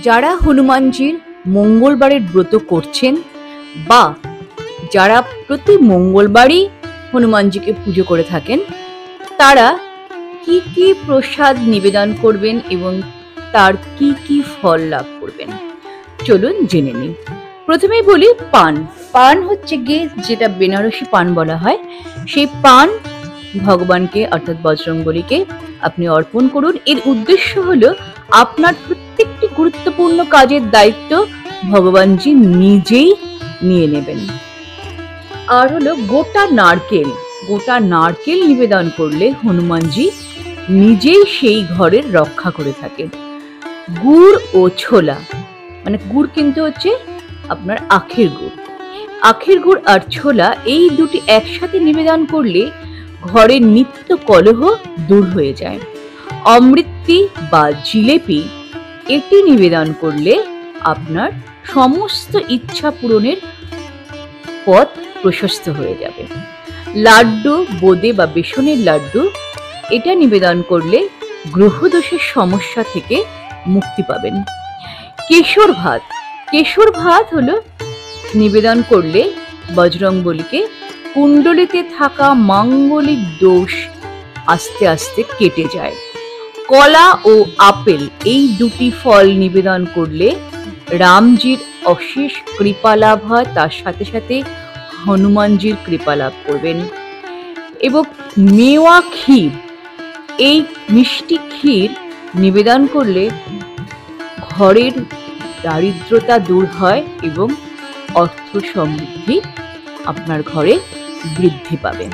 যারা হনুমানজির মঙ্গলবারের ব্রত করছেন বা যারা প্রতি মঙ্গলবারই হনুমানজিকে পুজো করে থাকেন, তারা কি কি প্রসাদ নিবেদন করবেন এবং তার কি কি ফল লাভ করবেন, চলুন জেনে নিই। প্রথমেই বলি পান। পান হচ্ছে গিয়ে যেটা বেনারসি পান বলা হয়, সেই পান ভগবানকে অর্থাৎ বজরংবলীকে আপনি অর্পণ করুন। এর উদ্দেশ্য হলো আপনার প্রত্যেকটি গুরুত্বপূর্ণ কাজের দায়িত্ব ভগবানজি নিজেই নিয়ে নেবেন। আর হলো গোটা নারকেল। গোটা নারকেল নিবেদন করলে হনুমানজি নিজেই সেই ঘরের রক্ষা করে থাকেন। গুড় ও ছোলা, মানে গুড় কিন্তু হচ্ছে আপনার আখের গুড়। আখের গুড় আর ছোলা এই দুটি একসাথে নিবেদন করলে ঘরের নিত্য কলহ দূর হয়ে যায়। অমৃতি বা জিলেপি এটি নিবেদন করলে আপনার সমস্ত ইচ্ছা পূরণের পথ প্রশস্ত হয়ে যাবে। লাড্ডু, বোঁদে বা বেসনের লাড্ডু এটা নিবেদন করলে গ্রহদোষের সমস্যা থেকে মুক্তি পাবেন। কেশর ভাত। কেশর ভাত হলো নিবেদন করলে বজরংবলীকে কুণ্ডলিতে থাকা মাঙ্গলিক দোষ আস্তে আস্তে কেটে যায়। কলা ও আপেল এই দুটি ফল নিবেদন করলে রামজির অশেষ কৃপা লাভ হয়, তার সাথে সাথে হনুমানজির কৃপা লাভ করবেন। এবং মেওয়া ক্ষীর, এই মিষ্টি ক্ষীর নিবেদন করলে ঘরের দারিদ্রতা দূর হয় এবং অর্থ সমৃদ্ধি আপনার ঘরে বৃদ্ধি পাবে।